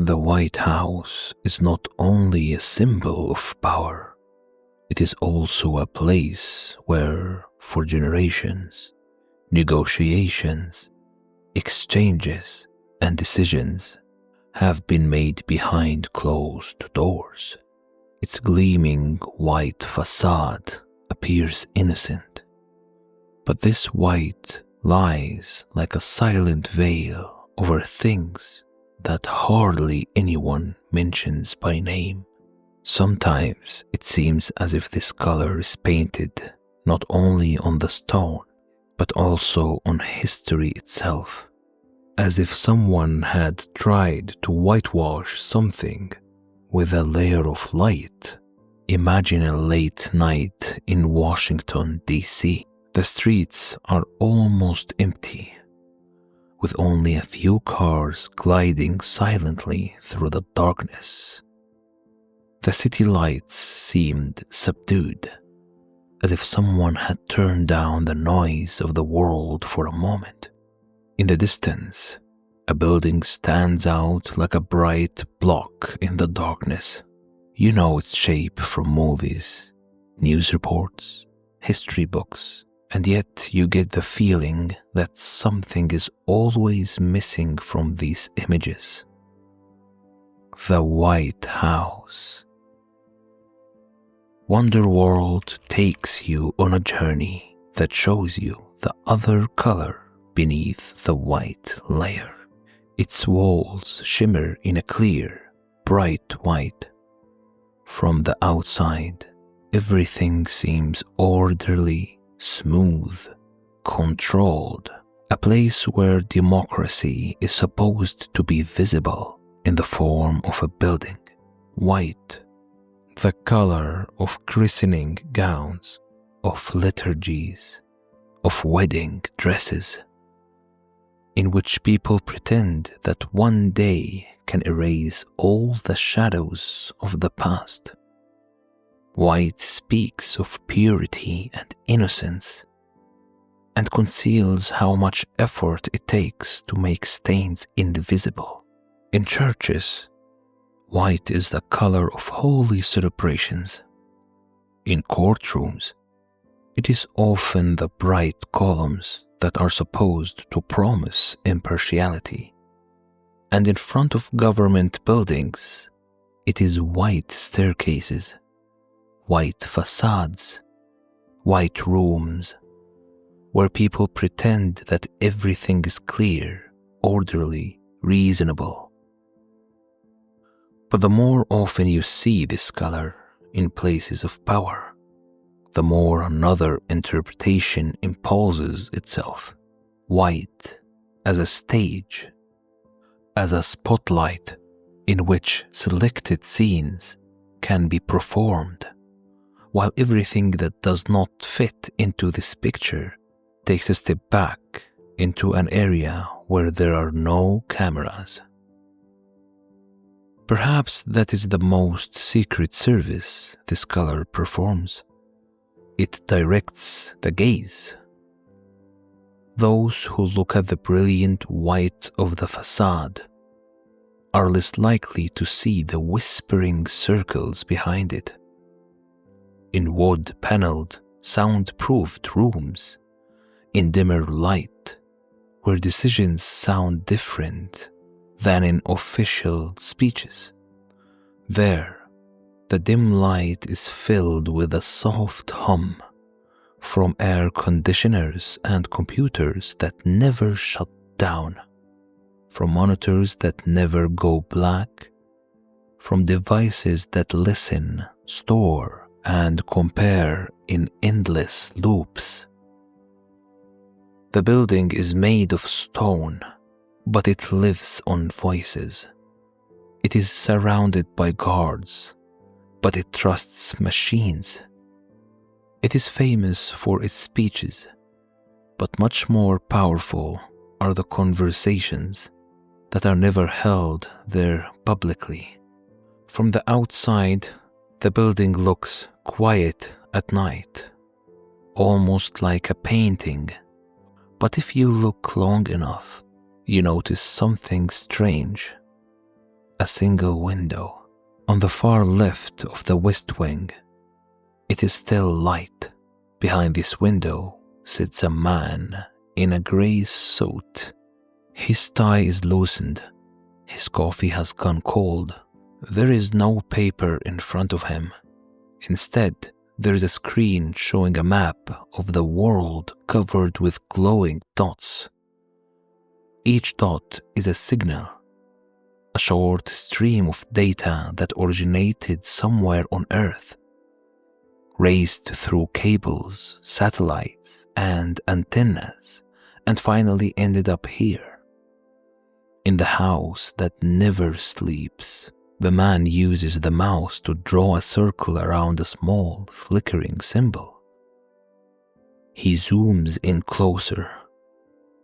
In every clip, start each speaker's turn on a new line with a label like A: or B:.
A: The White House is not only a symbol of power, it is also a place where, for generations, negotiations, exchanges, and decisions have been made behind closed doors. Its gleaming white facade appears innocent, but this white lies like a silent veil over things that hardly anyone mentions by name. Sometimes it seems as if this color is painted not only on the stone, but also on history itself, as if someone had tried to whitewash something with a layer of light. Imagine a late night in Washington, D.C. The streets are almost empty, with only a few cars gliding silently through the darkness. The city lights seemed subdued, as if someone had turned down the noise of the world for a moment. In the distance, a building stands out like a bright block in the darkness. You know its shape from movies, news reports, history books, and yet you get the feeling that something is always missing from these images. The White House. Wonderworld takes you on a journey that shows you the other color beneath the white layer. Its walls shimmer in a clear, bright white. From the outside, everything seems orderly, smooth, controlled, a place where democracy is supposed to be visible in the form of a building. White, the color of christening gowns, of liturgies, of wedding dresses, in which people pretend that one day can erase all the shadows of the past. White speaks of purity and innocence, and conceals how much effort it takes to make stains invisible. In churches, white is the color of holy celebrations. In courtrooms, it is often the bright columns that are supposed to promise impartiality. And in front of government buildings, it is white staircases, white facades, white rooms, where people pretend that everything is clear, orderly, reasonable. But the more often you see this color in places of power, the more another interpretation imposes itself. White as a stage, as a spotlight in which selected scenes can be performed, while everything that does not fit into this picture takes a step back into an area where there are no cameras. Perhaps that is the most secret service this color performs. It directs the gaze. Those who look at the brilliant white of the facade are less likely to see the whispering circles behind it. In wood-paneled, soundproofed rooms, in dimmer light, where decisions sound different than in official speeches, there, the dim light is filled with a soft hum from air conditioners and computers that never shut down, from monitors that never go black, from devices that listen, store, and compare in endless loops. The building is made of stone, but it lives on voices. It is surrounded by guards, but it trusts machines. It is famous for its speeches, but much more powerful are the conversations that are never held there publicly. From the outside, the building looks quiet at night, almost like a painting. But if you look long enough, you notice something strange. a single window. On the far left of the west wing, it is still light. Behind this window sits a man in a grey suit. His tie is loosened. His coffee has gone cold. There is no paper in front of him. Instead, there is a screen showing a map of the world covered with glowing dots. Each dot is a signal, a short stream of data that originated somewhere on Earth, raced through cables, satellites, and antennas, and finally ended up here. In the house that never sleeps, the man uses the mouse to draw a circle around a small, flickering symbol. He zooms in closer.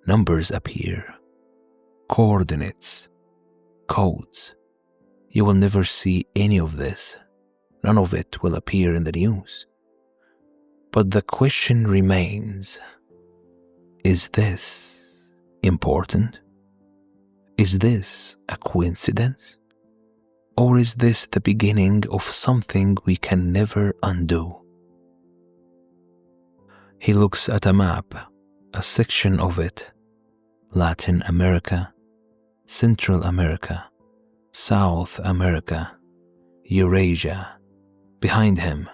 A: Numbers appear, coordinates, codes. You will never see any of this. None of it will appear in the news. But the question remains, is this important? Is this a coincidence? Or is this the beginning of something we can never undo? He looks at a map, a section of it, Latin America, Central America, South America, Eurasia. Behind him,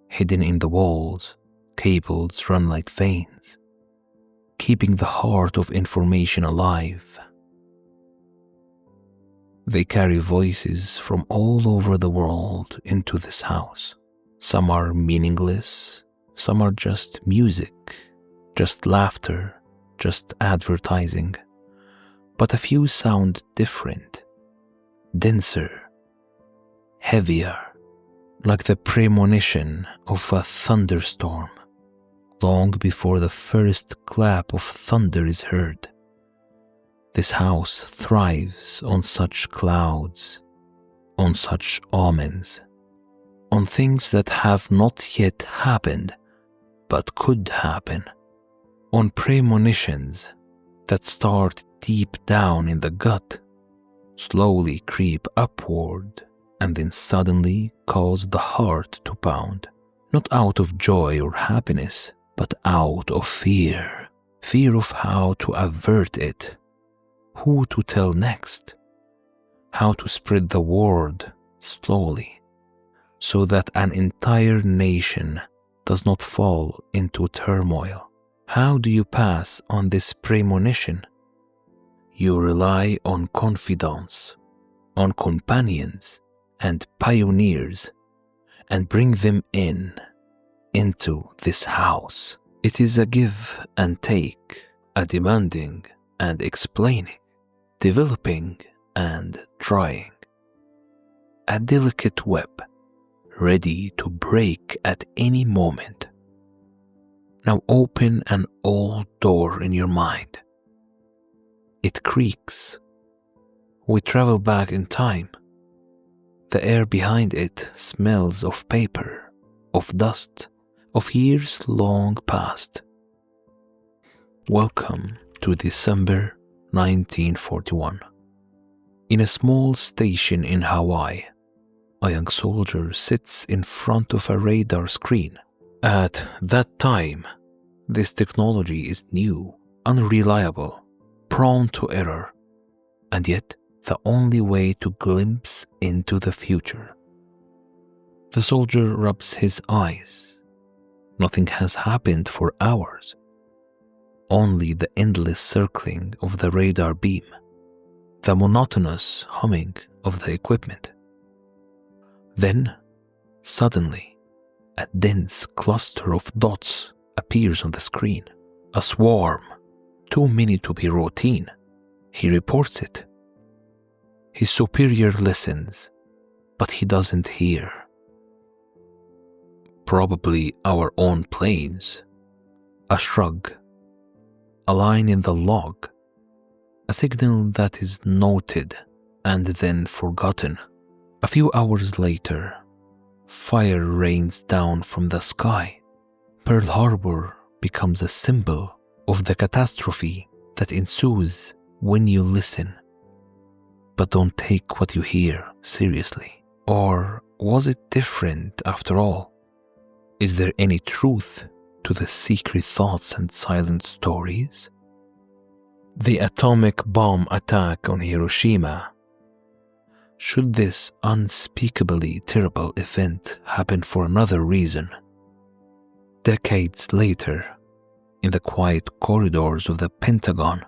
A: hidden in the walls, cables run like veins, keeping the heart of information alive. They carry voices from all over the world into this house. Some are meaningless, some are just music, just laughter, just advertising. But a few sound different, denser, heavier, like the premonition of a thunderstorm, long before the first clap of thunder is heard. This house thrives on such clouds, on such omens, on things that have not yet happened, but could happen, on premonitions that start deep down in the gut, slowly creep upward, and then suddenly cause the heart to pound, not out of joy or happiness, but out of fear, fear of how to avert it, who to tell next, how to spread the word slowly, so that an entire nation does not fall into turmoil. How do you pass on this premonition? You rely on confidants, on companions and pioneers, and bring them into this house. It is a give and take, a demanding and explaining, developing and trying, a delicate web ready to break at any moment. Now open an old door in your mind. It creaks. We travel back in time. The air behind it smells of paper, of dust, of years long past. Welcome to December 1941. In a small station in Hawaii, a young soldier sits in front of a radar screen. At that time, this technology is new, unreliable, prone to error, and yet the only way to glimpse into the future. The soldier rubs his eyes. Nothing has happened for hours. Only the endless circling of the radar beam, the monotonous humming of the equipment. Then, suddenly, a dense cluster of dots appears on the screen. A swarm, too many to be routine. He reports it. His superior listens, but he doesn't hear. Probably our own planes. A shrug. A line in the log. A signal that is noted and then forgotten. A few hours later, fire rains down from the sky. Pearl Harbor becomes a symbol of the catastrophe that ensues when you listen. but don't take what you hear seriously. Or was it different after all? Is there any truth to the secret thoughts and silent stories? The atomic bomb attack on Hiroshima. Should this unspeakably terrible event happen for another reason? Decades later, in the quiet corridors of the Pentagon,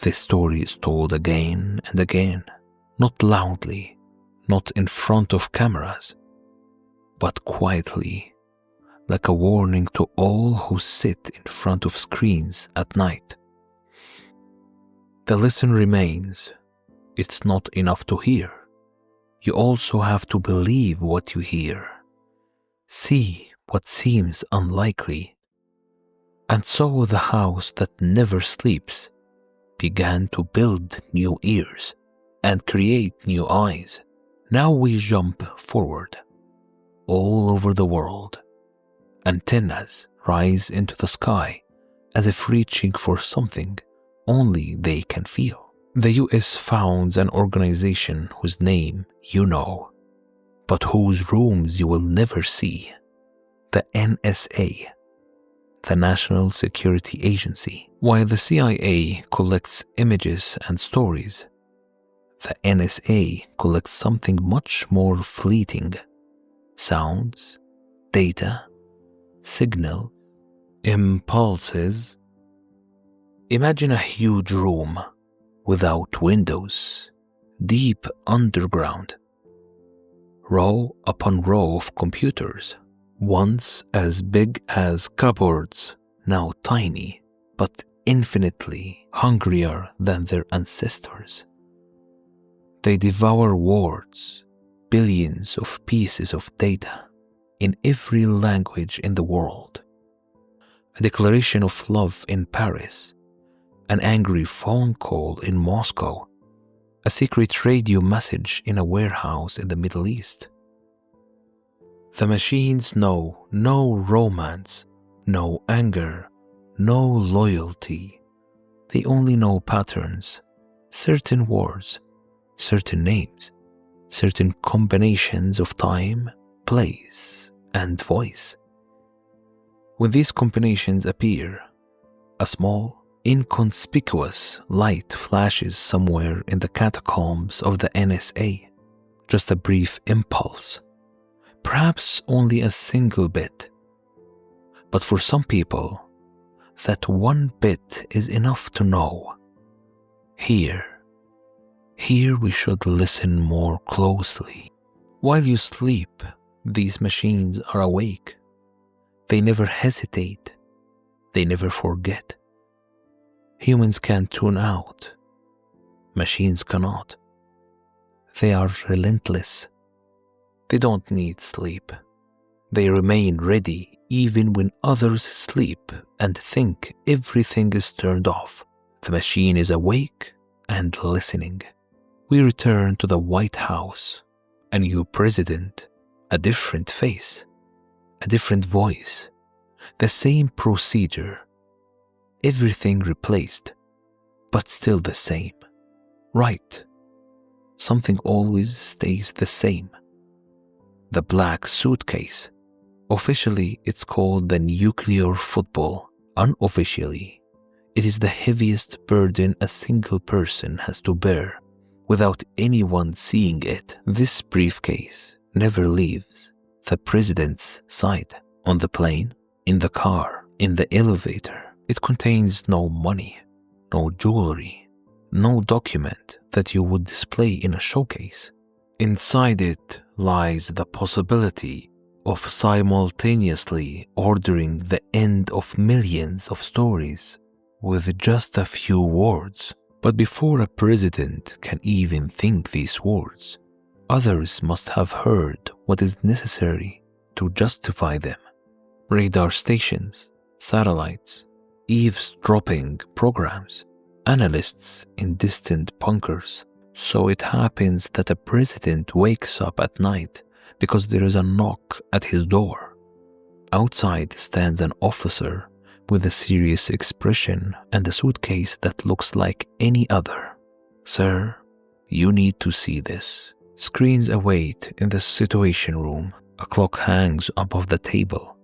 A: this story is told again and again, not loudly, not in front of cameras, but quietly, like a warning to all who sit in front of screens at night. The lesson remains: it's not enough to hear. You also have to believe what you hear, see what seems unlikely. And so the house that never sleeps began to build new ears and create new eyes. Now we jump forward. All over the world, antennas rise into the sky as if reaching for something only they can feel. The US founds an organization whose name you know, but whose rooms you will never see. The NSA, the National Security Agency. While the CIA collects images and stories, the NSA collects something much more fleeting: sounds, data, signal, impulses. Imagine a huge room without windows, deep underground. Row upon row of computers, once as big as cupboards, now tiny, but infinitely hungrier than their ancestors. They devour words, billions of pieces of data in every language in the world. A declaration of love in Paris, an angry phone call in Moscow, a secret radio message in a warehouse in the Middle East. The machines know no romance, no anger, no loyalty. They only know patterns, certain words, certain names, certain combinations of time, place, and voice. When these combinations appear, a small, inconspicuous light flashes somewhere in the catacombs of the NSA. Just a brief impulse, perhaps only a single bit. But for some people, that one bit is enough to know. Here we should listen more closely. While you sleep, these machines are awake. They never hesitate. They never forget. Humans can tune out. Machines cannot. They are relentless. They don't need sleep. They remain ready even when others sleep and think everything is turned off. The machine is awake and listening. We return to the White House. A new president, a different face, a different voice, the same procedure. Everything replaced, but still the same. Right. Something always stays the same. The black suitcase. Officially, it's called the nuclear football. Unofficially, it is the heaviest burden a single person has to bear without anyone seeing it. This briefcase never leaves the president's side. On the plane, in the car, in the elevator. It contains no money, no jewelry, no document that you would display in a showcase. Inside it lies the possibility of simultaneously ordering the end of millions of stories with just a few words. But before a president can even think these words, others must have heard what is necessary to justify them. Radar stations, satellites, eavesdropping programs, analysts in distant bunkers. So it happens that a president wakes up at night because there is a knock at his door. Outside stands an officer with a serious expression and a suitcase that looks like any other. "Sir, You need to see this. Screens await in the situation room. A clock hangs above the table,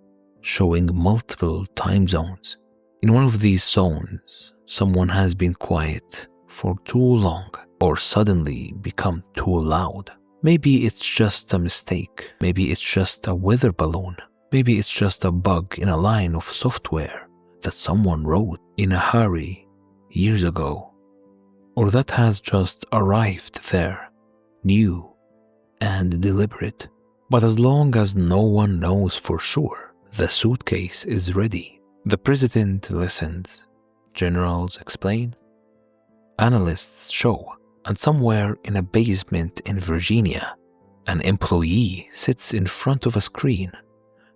A: showing multiple time zones. In one of these zones, someone has been quiet for too long or suddenly become too loud. Maybe it's just a mistake. Maybe it's just a weather balloon. Maybe it's just a bug in a line of software that someone wrote in a hurry years ago. Or that has just arrived there, new and deliberate. But as long as no one knows for sure, the suitcase is ready. The president listens. Generals explain. Analysts show. And somewhere in a basement in Virginia, an employee sits in front of a screen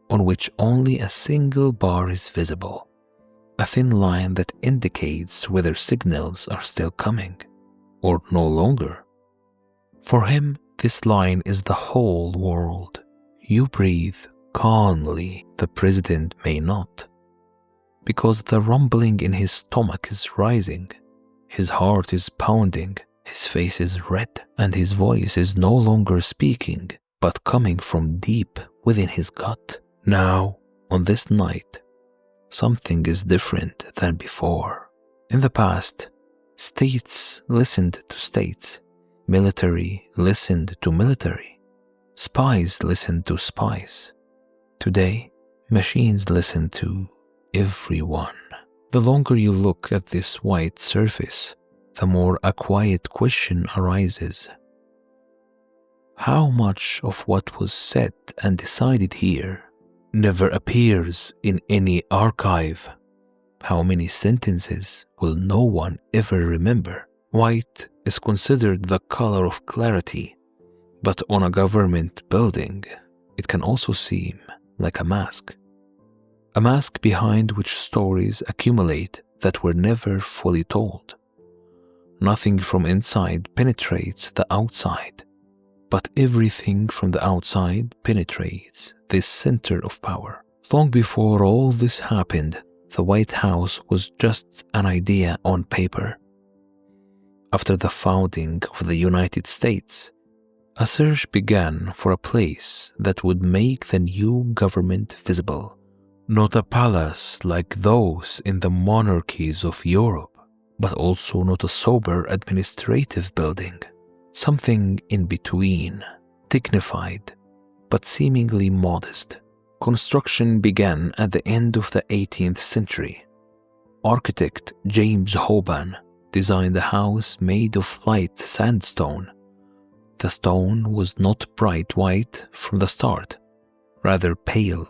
A: on which only a single bar is visible, a thin line that indicates whether signals are still coming or no longer. For him, this line is the whole world. You breathe calmly, the president may not, because the rumbling in his stomach is rising, his heart is pounding, his face is red, and his voice is no longer speaking, but coming from deep within his gut. Now, on this night, something is different than before. In the past, states listened to states, military listened to military, spies listened to spies. Today, machines listen to everyone. The longer you look at this white surface, the more a quiet question arises. How much of what was said and decided here never appears in any archive? How many sentences will no one ever remember? White is considered the color of clarity, but on a government building, it can also seem like a mask. A mask behind which stories accumulate that were never fully told. Nothing from inside penetrates the outside, but everything from the outside penetrates this center of power. Long before all this happened, the White House was just an idea on paper. After the founding of the United States, a search began for a place that would make the new government visible. Not a palace like those in the monarchies of Europe, but also not a sober administrative building. Something in between, dignified, but seemingly modest. Construction began at the end of the 18th century. Architect James Hoban designed a house made of light sandstone. The stone was not bright white from the start, rather pale,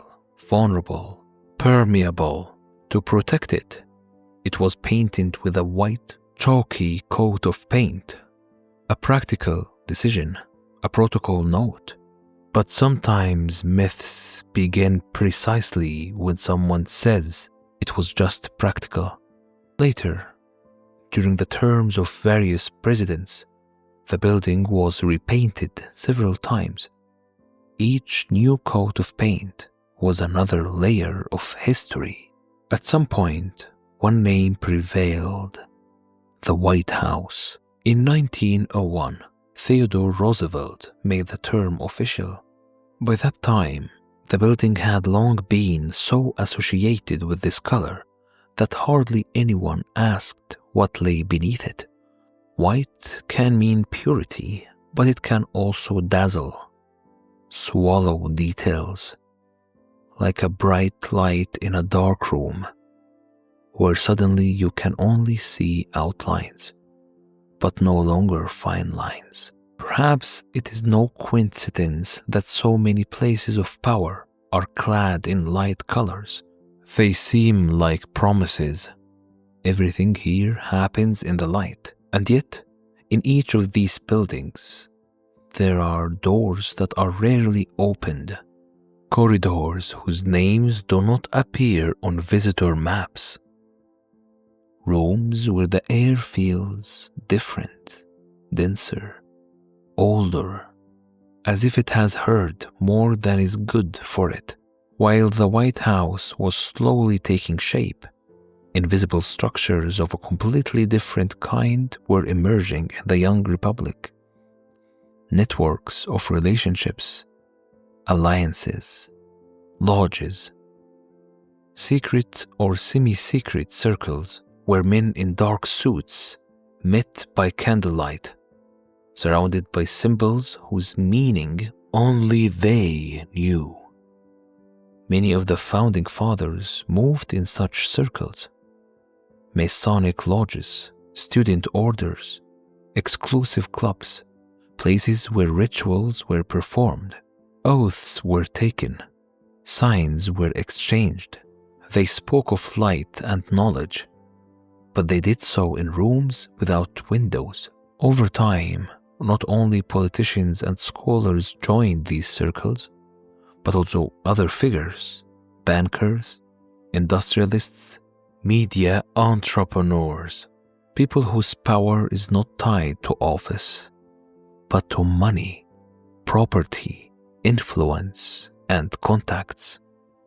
A: vulnerable, permeable. To protect it, it was painted with a white, chalky coat of paint. A practical decision, a protocol note. But sometimes myths begin precisely when someone says it was just practical. Later, during the terms of various presidents, the building was repainted several times. Each new coat of paint was another layer of history. At some point, one name prevailed: the White House. In 1901, Theodore Roosevelt made the term official. By that time, the building had long been so associated with this color that hardly anyone asked what lay beneath it. White can mean purity, but it can also dazzle, swallow details, like a bright light in a dark room, where suddenly you can only see outlines, but no longer fine lines. Perhaps it is no coincidence that so many places of power are clad in light colors. They seem like promises. Everything here happens in the light, and yet, in each of these buildings, there are doors that are rarely opened, corridors whose names do not appear on visitor maps, rooms where the air feels different, denser, older, as if it has heard more than is good for it. While the White House was slowly taking shape, invisible structures of a completely different kind were emerging in the young republic. networks of relationships, alliances, lodges, secret or semi-secret circles where men in dark suits met by candlelight, surrounded by symbols whose meaning only they knew. Many of the founding fathers moved in such circles. Masonic lodges, student orders, exclusive clubs, places where rituals were performed, oaths were taken, signs were exchanged. They spoke of light and knowledge, but they did so in rooms without windows. Over time, not only politicians and scholars joined these circles, but also other figures, bankers, industrialists, media entrepreneurs, people whose power is not tied to office, but to money, property, influence, and contacts.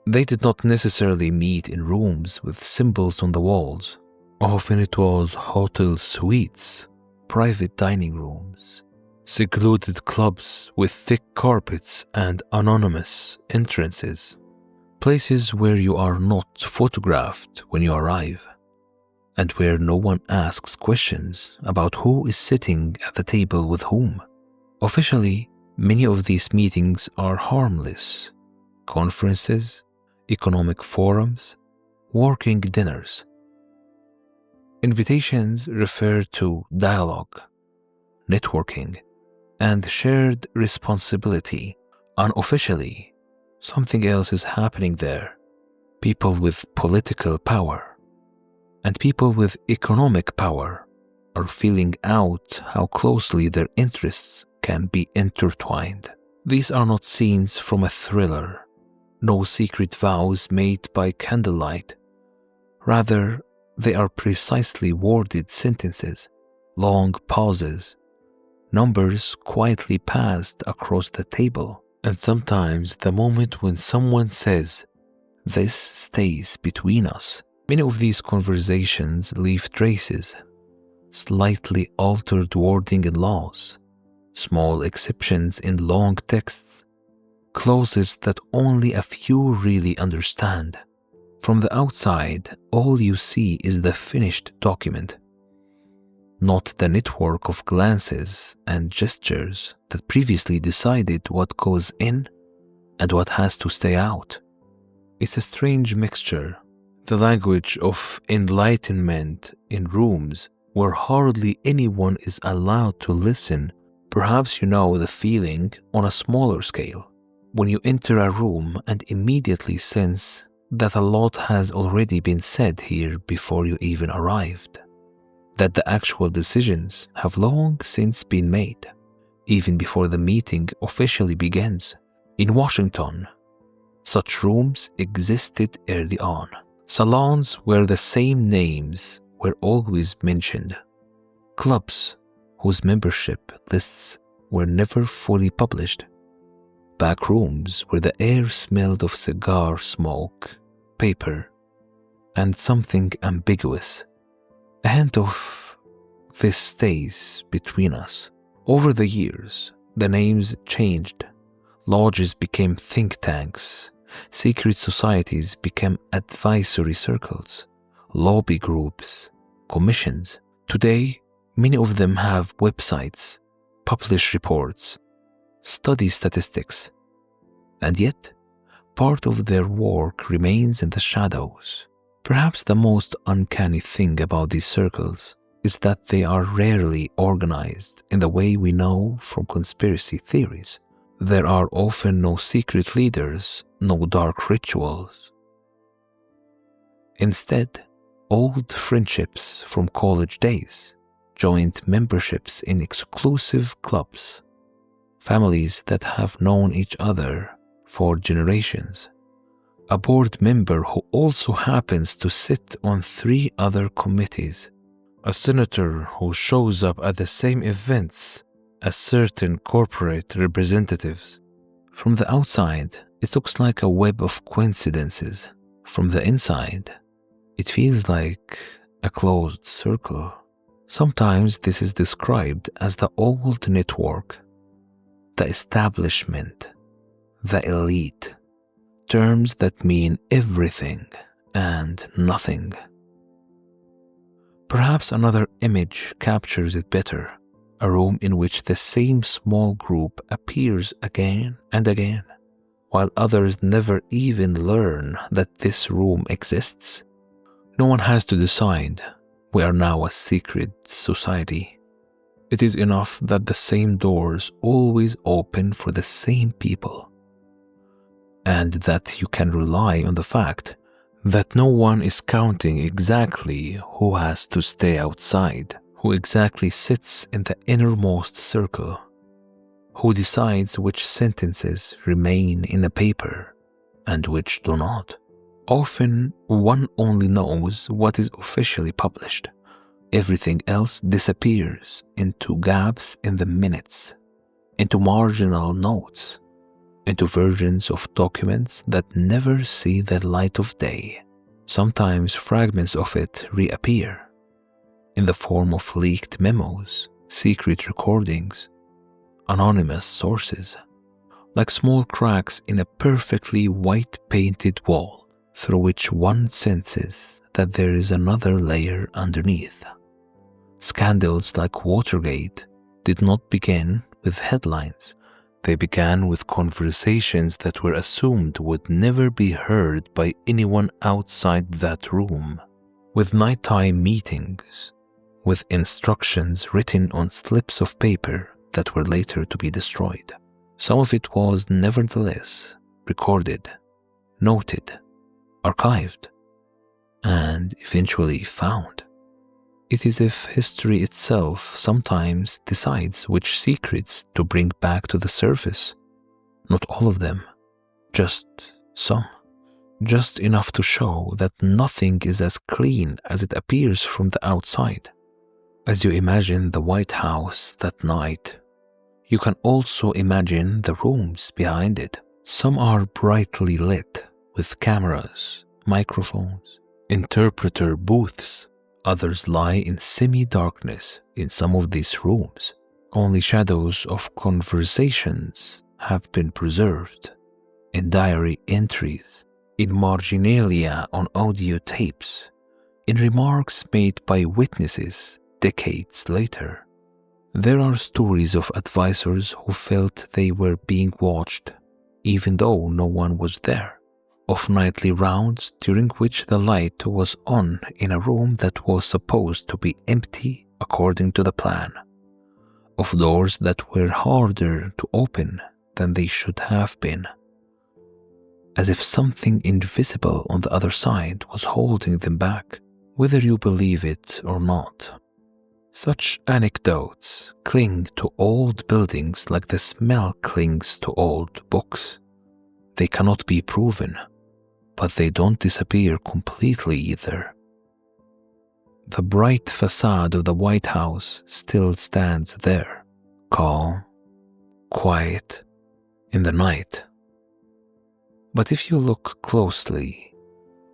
A: They did not necessarily meet in rooms with symbols on the walls. Often it was hotel suites, private dining rooms, secluded clubs with thick carpets and anonymous entrances, places where you are not photographed when you arrive, and where no one asks questions about who is sitting at the table with whom. Officially, many of these meetings are harmless: conferences, economic forums, working dinners. Invitations refer to dialogue, networking, and shared responsibility. Unofficially, something else is happening there. People with political power and people with economic power are feeling out how closely their interests can be intertwined. These are not scenes from a thriller, no secret vows made by candlelight. Rather, they are precisely worded sentences, long pauses, numbers quietly passed across the table, and sometimes the moment when someone says, "This stays between us." Many of these conversations leave traces, slightly altered wording in laws, small exceptions in long texts, clauses that only a few really understand. From the outside, all you see is the finished document, not the network of glances and gestures that previously decided what goes in and what has to stay out. It's a strange mixture, the language of enlightenment in rooms where hardly anyone is allowed to listen. Perhaps you know the feeling on a smaller scale, when you enter a room and immediately sense that a lot has already been said here before you even arrived, that the actual decisions have long since been made, even before the meeting officially begins. In Washington, such rooms existed early on, salons where the same names were always mentioned, clubs whose membership lists were never fully published, back rooms where the air smelled of cigar smoke, paper, and something ambiguous. A hint of this stays between us. Over the years, the names changed. Lodges became think tanks. Secret societies became advisory circles, lobby groups, commissions. Today, many of them have websites, publish reports, study statistics, and yet part of their work remains in the shadows. Perhaps the most uncanny thing about these circles is that they are rarely organized in the way we know from conspiracy theories. There are often no secret leaders, no dark rituals. Instead, old friendships from college days, joint memberships in exclusive clubs, families that have known each other for generations, a board member who also happens to sit on 3 other committees, a senator who shows up at the same events as certain corporate representatives. From the outside, it looks like a web of coincidences. From the inside, it feels like a closed circle. Sometimes this is described as the old network, the establishment, the elite, terms that mean everything and nothing. Perhaps another image captures it better, a room in which the same small group appears again and again, while others never even learn that this room exists. No one has to decide we are now a secret society. It is enough that the same doors always open for the same people, and that you can rely on the fact that no one is counting exactly who has to stay outside, who exactly sits in the innermost circle, who decides which sentences remain in the paper and which do not. Often, one only knows what is officially published. Everything else disappears into gaps in the minutes, into marginal notes, into versions of documents that never see the light of day. Sometimes fragments of it reappear in the form of leaked memos, secret recordings, anonymous sources, like small cracks in a perfectly white-painted wall through which one senses that there is another layer underneath. Scandals like Watergate did not begin with headlines. They began with conversations that were assumed would never be heard by anyone outside that room, with nighttime meetings, with instructions written on slips of paper that were later to be destroyed. Some of it was nevertheless recorded, noted, archived, and eventually found. It is as if history itself sometimes decides which secrets to bring back to the surface. Not all of them, just some. Just enough to show that nothing is as clean as it appears from the outside. As you imagine the White House that night, you can also imagine the rooms behind it. Some are brightly lit with cameras, microphones, interpreter booths. Others lie in semi-darkness in some of these rooms. Only shadows of conversations have been preserved, in diary entries, in marginalia on audio tapes, in remarks made by witnesses decades later. There are stories of advisors who felt they were being watched, even though no one was there. Of nightly rounds during which the light was on in a room that was supposed to be empty according to the plan. Of doors that were harder to open than they should have been, as if something invisible on the other side was holding them back, whether you believe it or not. Such anecdotes cling to old buildings like the smell clings to old books. They cannot be proven, but they don't disappear completely either. The bright facade of the White House still stands there, calm, quiet, in the night. But if you look closely,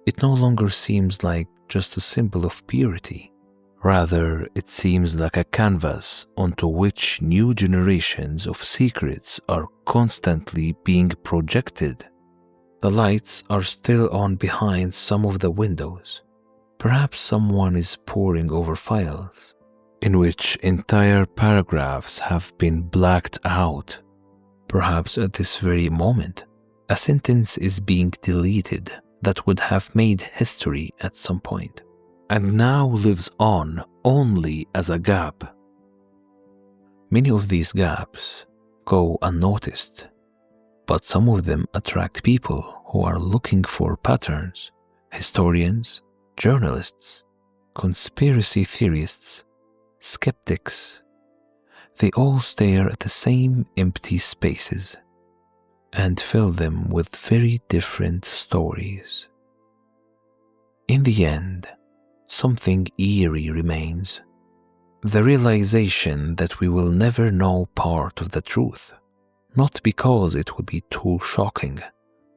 A: it no longer seems like just a symbol of purity. Rather, it seems like a canvas onto which new generations of secrets are constantly being projected. The lights are still on behind some of the windows. Perhaps someone is poring over files in which entire paragraphs have been blacked out. Perhaps at this very moment, a sentence is being deleted that would have made history at some point, and now lives on only as a gap. Many of these gaps go unnoticed, but some of them attract people who are looking for patterns. Historians, journalists, conspiracy theorists, skeptics. They all stare at the same empty spaces and fill them with very different stories. In the end, something eerie remains. The realization that we will never know part of the truth, not because it would be too shocking,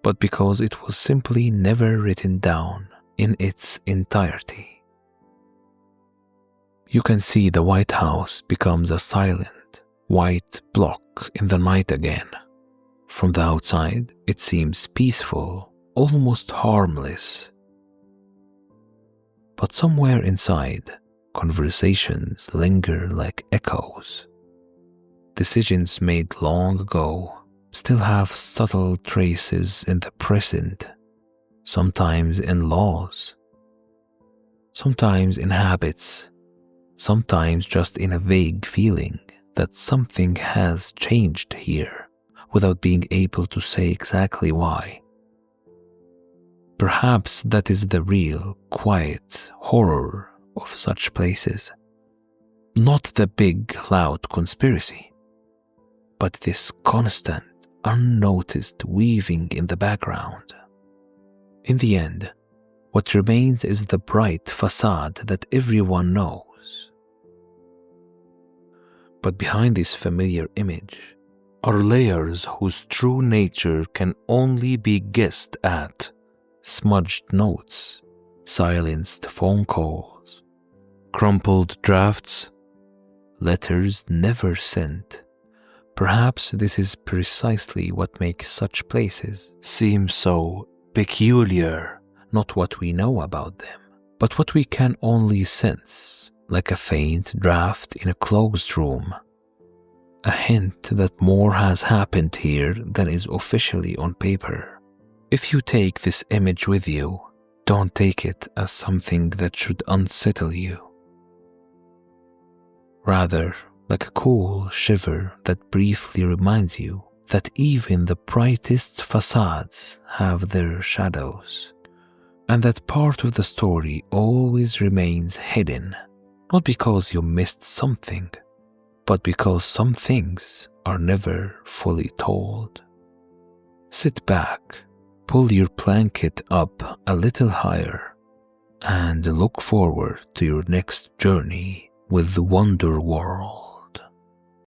A: but because it was simply never written down in its entirety. You can see the White House becomes a silent, white block in the night again. From the outside, it seems peaceful, almost harmless. But somewhere inside, conversations linger like echoes. Decisions made long ago still have subtle traces in the present, sometimes in laws, sometimes in habits, sometimes just in a vague feeling that something has changed here without being able to say exactly why. Perhaps that is the real, quiet horror of such places. Not the big, loud conspiracy, but this constant, unnoticed weaving in the background. In the end, what remains is the bright facade that everyone knows. But behind this familiar image are layers whose true nature can only be guessed at. Smudged notes, silenced phone calls, crumpled drafts, letters never sent. Perhaps this is precisely what makes such places seem so peculiar, not what we know about them, but what we can only sense, like a faint draft in a closed room. A hint that more has happened here than is officially on paper. If you take this image with you, don't take it as something that should unsettle you. Rather, like a cool shiver that briefly reminds you that even the brightest facades have their shadows, and that part of the story always remains hidden, not because you missed something, but because some things are never fully told. Sit back, pull your blanket up a little higher, and look forward to your next journey with the Wonderworld.